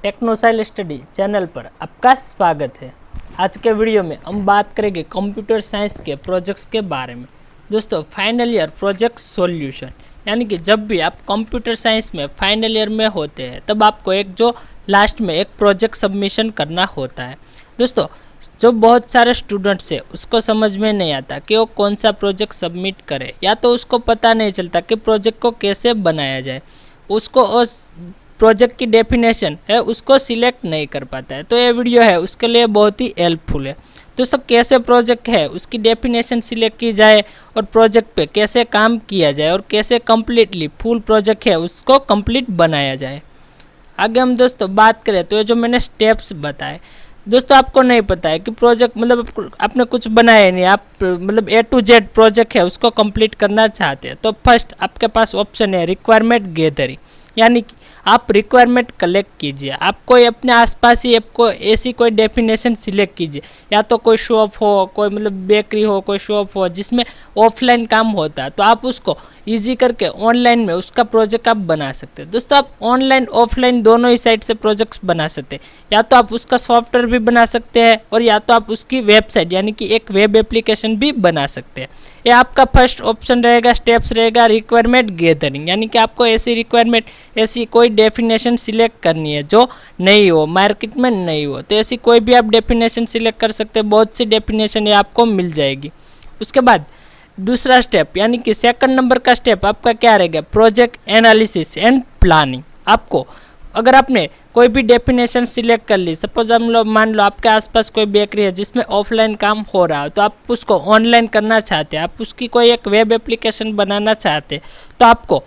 टेक्नोसाइल study channel पर आपका स्वागत है। आज के वीडियो में हम बात करेंगे कंप्यूटर साइंस के प्रोजेक्ट्स के बारे में। दोस्तों, फाइनल ईयर प्रोजेक्ट सॉल्यूशन, यानी कि जब भी आप कंप्यूटर साइंस में फाइनल ईयर में होते हैं तब आपको एक लास्ट में एक प्रोजेक्ट सबमिशन करना होता है। दोस्तों, जो बहुत सारे स्टूडेंट्स है उसको समझ में नहीं आता कि वो कौन सा प्रोजेक्ट सबमिट करे, या तो उसको पता नहीं चलता कि प्रोजेक्ट को कैसे बनाया जाए, उसको उस प्रोजेक्ट की डेफिनेशन है उसको सिलेक्ट नहीं कर पाता है। तो ये वीडियो है उसके लिए बहुत ही हेल्पफुल है। दोस्तों, कैसे प्रोजेक्ट है उसकी डेफिनेशन सिलेक्ट की जाए और प्रोजेक्ट पे कैसे काम किया जाए और कैसे कम्प्लीटली फुल प्रोजेक्ट है उसको कंप्लीट बनाया जाए। आगे हम दोस्तों बात करें तो ये जो मैंने स्टेप्स बताए, दोस्तों आपको नहीं पता है कि प्रोजेक्ट मतलब आपने कुछ बनाया नहीं, आप मतलब A to Z प्रोजेक्ट है उसको कंप्लीट करना चाहते हैं, तो फर्स्ट आपके पास ऑप्शन है रिक्वायरमेंट गैदरिंग, यानी कि आप रिक्वायरमेंट कलेक्ट कीजिए। आप कोई अपने आसपास ही आपको ऐसी कोई डेफिनेशन सिलेक्ट कीजिए, या तो कोई शॉप हो, कोई मतलब बेकरी हो, कोई शॉप हो जिसमें ऑफलाइन काम होता है, तो आप उसको इजी करके ऑनलाइन में उसका प्रोजेक्ट आप बना सकते हैं। दोस्तों, आप ऑनलाइन ऑफलाइन दोनों ही साइड से प्रोजेक्ट्स बना सकते हैं, या तो आप उसका सॉफ्टवेयर भी बना सकते हैं और या तो आप उसकी वेबसाइट यानी कि एक वेब एप्लीकेशन भी बना सकते हैं। ये आपका फर्स्ट ऑप्शन रहेगा, स्टेप्स रहेगा रिक्वायरमेंट गैदरिंग, यानी कि आपको ऐसी रिक्वायरमेंट ऐसी कोई डेफिनेशन सिलेक्ट करनी है जो नहीं हो, मार्केट में नहीं हो, तो ऐसी कोई भी आप डेफिनेशन सिलेक्ट कर सकते हैं। बहुत सी डेफिनेशन ये आपको मिल जाएगी। उसके बाद दूसरा स्टेप यानी कि सेकंड नंबर का स्टेप आपका क्या रहेगा, प्रोजेक्ट एनालिसिस एंड प्लानिंग। आपको अगर आपने कोई भी डेफिनेशन सिलेक्ट कर ली, सपोज हम लोग मान लो आपके आसपास कोई बेकरी है जिसमें ऑफलाइन काम हो रहा है, तो आप उसको ऑनलाइन करना चाहते हैं, आप उसकी कोई एक वेब एप्लीकेशन बनाना चाहते हैं, तो आपको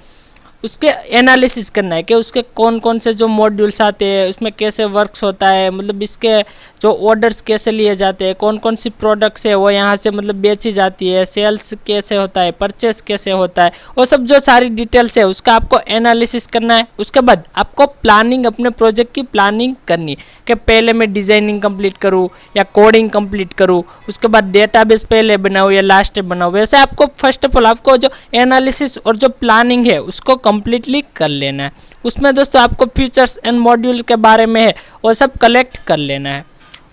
उसके एनालिसिस करना है कि उसके कौन कौन से जो मॉड्यूल्स आते हैं, उसमें कैसे वर्क्स होता है, मतलब इसके जो ऑर्डर्स कैसे लिए जाते हैं, कौन कौन सी प्रोडक्ट्स है वो यहाँ से मतलब बेची जाती है, सेल्स कैसे होता है, परचेस कैसे होता है, वो सब जो सारी डिटेल्स है उसका आपको एनालिसिस करना है। उसके बाद आपको प्लानिंग, अपने प्रोजेक्ट की प्लानिंग करनी है कि पहले मैं डिज़ाइनिंग कंप्लीट करूँ या कोडिंग कंप्लीट करूँ, उसके बाद डेटाबेस पहले बनाऊँ या लास्ट बनाऊँ। वैसे आपको फर्स्ट ऑफ ऑल आपको जो एनालिसिस और जो प्लानिंग है उसको कंप्लीटली कर लेना है। उसमें दोस्तों आपको फीचर्स एंड मॉड्यूल के बारे में है वो सब कलेक्ट कर लेना है।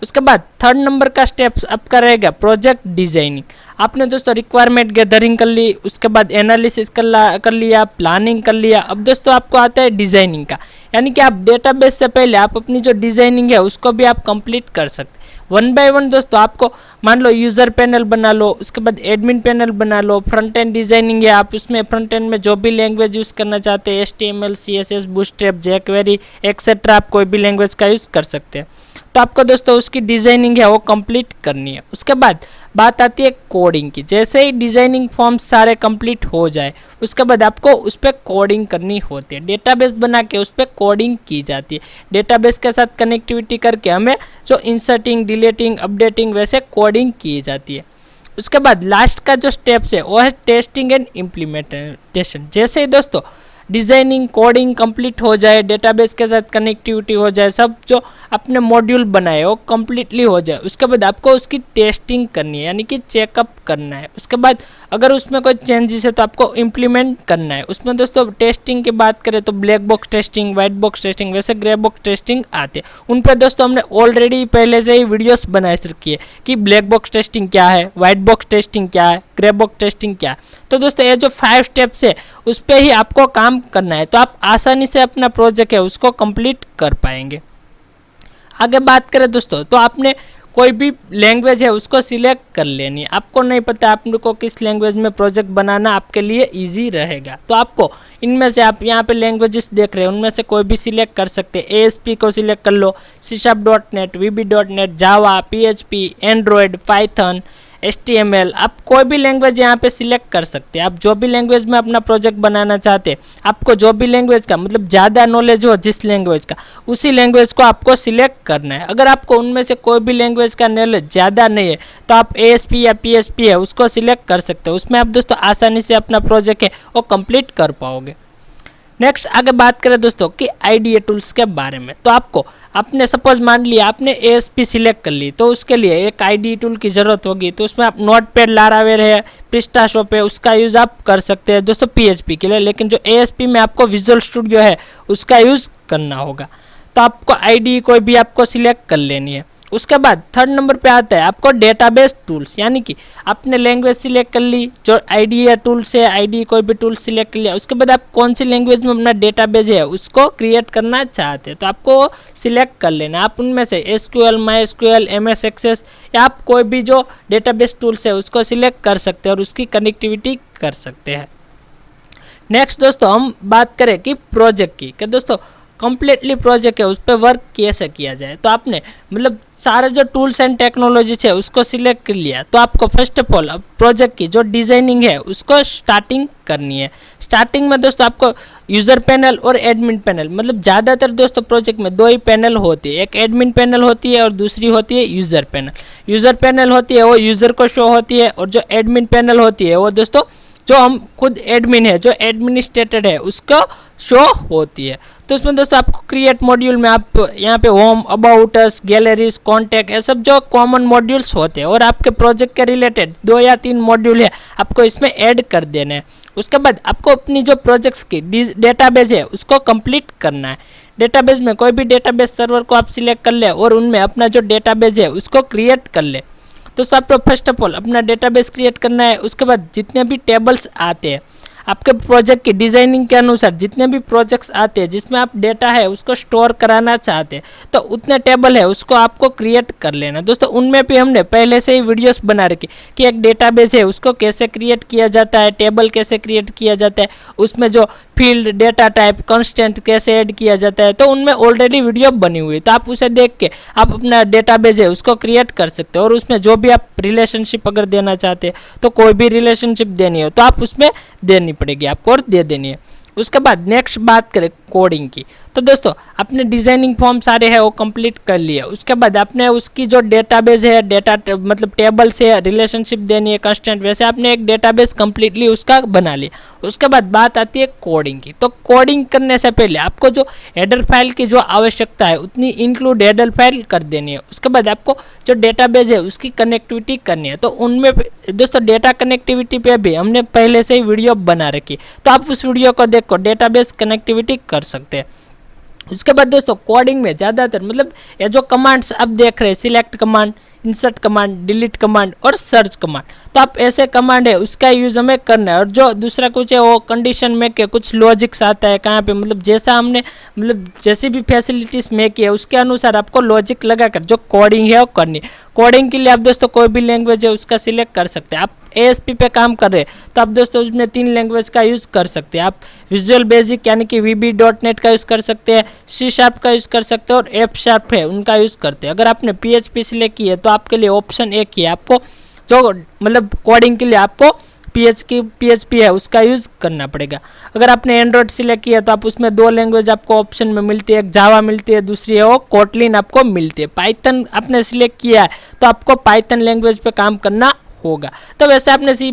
उसके बाद थर्ड नंबर का स्टेप्स आपका रहेगा प्रोजेक्ट डिजाइनिंग। आपने दोस्तों रिक्वायरमेंट गैदरिंग कर ली, उसके बाद एनालिसिस कर लिया, प्लानिंग कर लिया। अब दोस्तों आपको आता है डिजाइनिंग का, यानी कि आप डेटाबेस से पहले आप अपनी जो डिजाइनिंग है उसको भी आप कंप्लीट कर सकते हैं। वन बाय वन दोस्तों आपको मान लो यूज़र पैनल बना लो, उसके बाद एडमिन पैनल बना लो, फ्रंट एंड डिजाइनिंग है, आप उसमें फ्रंट एंड में जो भी लैंग्वेज यूज़ करना चाहते हैं, HTML, CSS, bootstrap, jQuery etcetera, आप कोई भी लैंग्वेज का यूज़ कर सकते हैं। तो आपको दोस्तों उसकी डिजाइनिंग है वो कंप्लीट करनी है। उसके बाद बात आती है कोडिंग की। जैसे ही डिजाइनिंग फॉर्म्स सारे कंप्लीट हो जाए उसके बाद आपको उस पर कोडिंग करनी होती है। डेटाबेस बना के उस पर कोडिंग की जाती है। डेटाबेस के साथ कनेक्टिविटी करके हमें जो इंसर्टिंग, डिलीटिंग, अपडेटिंग वैसे कोडिंग की जाती है। उसके बाद लास्ट का जो स्टेप्स है वो है टेस्टिंग एंड इम्प्लीमेंटेशन। जैसे ही दोस्तों डिज़ाइनिंग, कोडिंग कंप्लीट हो जाए, डेटाबेस के साथ कनेक्टिविटी हो जाए, सब जो अपने मॉड्यूल बनाए वो कम्प्लीटली हो जाए, उसके बाद आपको उसकी टेस्टिंग करनी है, यानी कि चेकअप करना है। उसके बाद अगर उसमें कोई चेंजेस है तो आपको इम्प्लीमेंट करना है। उसमें दोस्तों टेस्टिंग की बात करें तो black box testing, white box testing, वैसे ग्रे बॉक्स टेस्टिंग आते हैं। उन पर दोस्तों हमने ऑलरेडी पहले से ही वीडियोस बना रखी है कि ब्लैक बॉक्स टेस्टिंग क्या है, वाइट बॉक्स टेस्टिंग क्या है, ग्रे बॉक्स टेस्टिंग क्या है। तो दोस्तों ये जो 5 स्टेप्स है उस पर ही आपको काम करना है, तो आप आसानी से अपना प्रोजेक्ट है उसको कंप्लीट कर पाएंगे। आगे बात करें दोस्तों तो आपने कोई भी लैंग्वेज है उसको सिलेक्ट कर लेनी है। आपको नहीं पता आप लोग को किस लैंग्वेज में प्रोजेक्ट बनाना आपके लिए इजी रहेगा, तो आपको इनमें से आप यहाँ पे लैंग्वेजेस देख रहे हैं उनमें से कोई भी सिलेक्ट कर सकते हैं। ASP को सिलेक्ट कर लो, C#.NET, VB.NET, जावा, PHP, एंड्रॉयड, पाइथन, HTML, आप कोई भी लैंग्वेज यहाँ पे सिलेक्ट कर सकते हैं। आप जो भी लैंग्वेज में अपना प्रोजेक्ट बनाना चाहते हैं, आपको जो भी लैंग्वेज का मतलब ज़्यादा नॉलेज हो जिस लैंग्वेज का, उसी लैंग्वेज को आपको सिलेक्ट करना है। अगर आपको उनमें से कोई भी लैंग्वेज का नॉलेज ज़्यादा नहीं है तो आप ASP या PHP है उसको सिलेक्ट कर सकते हो। उसमें आप दोस्तों आसानी से अपना प्रोजेक्ट है वो कंप्लीट कर पाओगे। नेक्स्ट आगे बात करें दोस्तों कि IDE टूल्स के बारे में, तो आपको आपने सपोज मान लिया आपने ASP सिलेक्ट कर ली, तो उसके लिए एक IDE टूल की ज़रूरत होगी। तो उसमें आप नोटपैड, लारावेल है, प्रिस्टाशॉप है, उसका यूज़ आप कर सकते हैं दोस्तों PHP के लिए, लेकिन जो ASP में आपको विजुअल स्टूडियो है उसका यूज़ करना होगा। तो आपको आईडी कोई भी आपको सिलेक्ट कर लेनी है। उसके बाद थर्ड नंबर पे आता है आपको डेटाबेस टूल्स, यानी कि आपने लैंग्वेज सिलेक्ट कर ली, जो आईडी या टूल्स है, आईडी कोई भी टूल सिलेक्ट कर लिया। उसके बाद आप कौन सी लैंग्वेज में अपना डेटाबेस है उसको क्रिएट करना चाहते हैं तो आपको सिलेक्ट कर लेना। आप उनमें से एसक्यूएल, माईएसक्यूएल, एमएस एक्सेस या आप कोई भी जो डेटाबेस टूल्स है उसको सिलेक्ट कर सकते हैं और उसकी कनेक्टिविटी कर सकते हैं। नेक्स्ट दोस्तों हम बात करें कि प्रोजेक्ट की, कि दोस्तों कम्प्लीटली प्रोजेक्ट है उस पर वर्क कैसे किया जाए। तो आपने मतलब सारे जो टूल्स एंड टेक्नोलॉजीज है उसको सिलेक्ट कर लिया, तो आपको फर्स्ट ऑफ ऑल अब प्रोजेक्ट की जो डिजाइनिंग है उसको स्टार्टिंग करनी है। स्टार्टिंग में दोस्तों आपको यूज़र पैनल और एडमिन पैनल, मतलब ज़्यादातर दोस्तों प्रोजेक्ट में दो ही पैनल होती है, एक एडमिन पैनल होती है और दूसरी होती है यूज़र पैनल। यूज़र पैनल होती है वो यूज़र को शो होती है, और जो एडमिन पैनल होती है वो दोस्तों जो हम खुद एडमिन है, जो एडमिनिस्ट्रेटेड है उसको शो होती है। तो उसमें दोस्तों आपको क्रिएट मॉड्यूल में आप यहाँ पे home, about us, galleries, contact, ये सब जो कॉमन मॉड्यूल्स होते हैं और आपके प्रोजेक्ट के रिलेटेड 2 या 3 मॉड्यूल है आपको इसमें ऐड कर देने हैं। उसके बाद आपको अपनी जो प्रोजेक्ट्स की डेटाबेस है उसको कंप्लीट करना है। डेटाबेस में कोई भी डेटाबेस सर्वर को आप सिलेक्ट कर ले और उनमें अपना जो डेटाबेस है उसको क्रिएट कर ले। दोस्तों आपको फर्स्ट ऑफ ऑल अपना डेटाबेस क्रिएट करना है। उसके बाद जितने भी टेबल्स आते हैं आपके प्रोजेक्ट की डिजाइनिंग के अनुसार, जितने भी प्रोजेक्ट्स आते हैं जिसमें आप डेटा है उसको स्टोर कराना चाहते हैं तो उतने टेबल है उसको आपको क्रिएट कर लेना। दोस्तों उनमें भी हमने पहले से ही वीडियोस बना रखी कि एक डेटाबेस है उसको कैसे क्रिएट किया जाता है, टेबल कैसे क्रिएट किया जाता है, उसमें जो फील्ड, डेटा टाइप, कंस्टेंट कैसे ऐड किया जाता है, तो उनमें ऑलरेडी वीडियो बनी हुई है। तो आप उसे देख के आप अपना डेटाबेस है उसको क्रिएट कर सकते हो और उसमें जो भी आप रिलेशनशिप अगर देना चाहते हैं तो कोई भी रिलेशनशिप देनी हो तो आप उसमें देनी पड़ेगी आपको और दे देनी है। उसके बाद नेक्स्ट बात करें कोडिंग की, तो दोस्तों आपने डिजाइनिंग फॉर्म सारे है वो कंप्लीट कर लिया। उसके बाद आपने उसकी जो डेटाबेस है, डेटा मतलब टेबल से रिलेशनशिप देनी है, कंस्टेंट, वैसे आपने एक डेटाबेस कंप्लीटली उसका बना लिया। उसके बाद बात आती है कोडिंग की। तो कोडिंग करने से पहले आपको जो हेडर फाइल की जो आवश्यकता है उतनी इंक्लूड हेडर फाइल कर देनी है। उसके बाद आपको जो डेटाबेस है उसकी कनेक्टिविटी करनी है। तो उनमें दोस्तों डेटा कनेक्टिविटी पे भी हमने पहले से ही वीडियो बना रखी, तो आप उस वीडियो को देखो, डेटाबेस कनेक्टिविटी कर सकते हैं। उसके बाद दोस्तों कोडिंग में ज़्यादातर मतलब ये जो कमांड्स आप देख रहे हैं, select command, insert command, delete command और सर्च कमांड, तो आप ऐसे कमांड है उसका यूज़ हमें करना है। और जो दूसरा कुछ है वो कंडीशन में के कुछ लॉजिक्स आता है कहाँ पे, मतलब जैसा हमने मतलब जैसी भी फैसिलिटीज़ में की है उसके अनुसार आपको लॉजिक लगाकर जो कोडिंग है वो करनी है। कोडिंग के लिए आप दोस्तों कोई भी लैंग्वेज है उसका सिलेक्ट कर सकते हैं। आप ASP पे काम कर रहे हैं तो आप दोस्तों उसमें 3 लैंग्वेज का यूज़ कर सकते हैं। आप विजुअल बेसिक यानी कि VB.NET का यूज़ कर सकते हैं, C# का यूज़ कर सकते हैं और F# है उनका यूज़ करते हैं। अगर आपने PHP सिलेक्ट की है तो आपके लिए ऑप्शन एक ही है, आपको जो मतलब कोडिंग के लिए आपको PHP है उसका यूज़ करना पड़ेगा। अगर आपने एंड्रॉयड सिलेक्ट किया तो आप उसमें 2 लैंग्वेज आपको ऑप्शन में मिलती है, एक जावा मिलती है, दूसरी है वो कोटलिन आपको मिलती है। पाइथन आपने सिलेक्ट किया है तो आपको पाइथन लैंग्वेज पे काम करना होगा। तो वैसे आपने C++,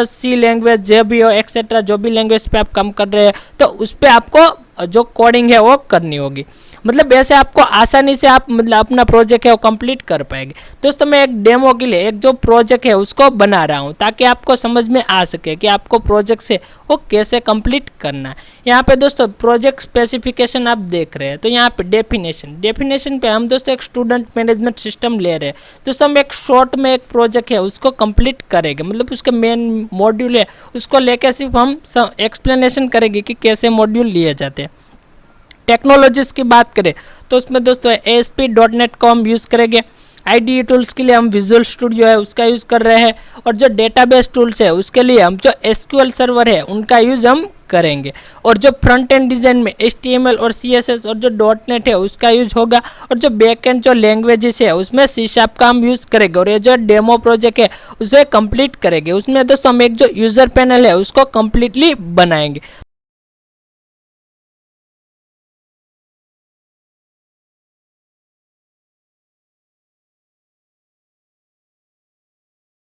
C लैंग्वेज, जो भी हो एक्सेट्रा, जो भी लैंग्वेज पे आप काम कर रहे हैं तो उस पर आपको जो कोडिंग है वो करनी होगी। मतलब ऐसे आपको आसानी से आप मतलब अपना प्रोजेक्ट है वो कंप्लीट कर पाएंगे। दोस्तों मैं एक डेमो के लिए एक जो प्रोजेक्ट है उसको बना रहा हूँ ताकि आपको समझ में आ सके कि आपको प्रोजेक्ट से वो कैसे कंप्लीट करना है। यहाँ पे दोस्तों प्रोजेक्ट स्पेसिफिकेशन आप देख रहे हैं, तो यहाँ पे डेफिनेशन पे हम दोस्तों एक स्टूडेंट मैनेजमेंट सिस्टम ले रहे हैं। दोस्तों हम एक शॉर्ट में एक प्रोजेक्ट है उसको कंप्लीट करेंगे, मतलब उसके मेन मॉड्यूल है उसको लेकर सिर्फ हम एक्सप्लेनेशन करेंगे कि कैसे मॉड्यूल लिए जाते हैं। टेक्नोलॉजीज़ की बात करें तो उसमें दोस्तों ASP.NET को हम यूज़ करेंगे। IDE टूल्स के लिए हम विजुअल स्टूडियो है उसका यूज़ कर रहे हैं, और जो डेटाबेस टूल्स है उसके लिए हम जो SQL सर्वर है उनका यूज़ हम करेंगे। और जो फ्रंट एंड डिज़ाइन में HTML और CSS और जो .NET है उसका यूज़ होगा, और जो बैक एंड जो लैंग्वेजेस है उसमें C# का हम यूज़ करेंगे। और ये जो डेमो प्रोजेक्ट है उसे कंप्लीट करेंगे। उसमें दोस्तों हम एक जो यूज़र पैनल है उसको कम्प्लीटली बनाएंगे।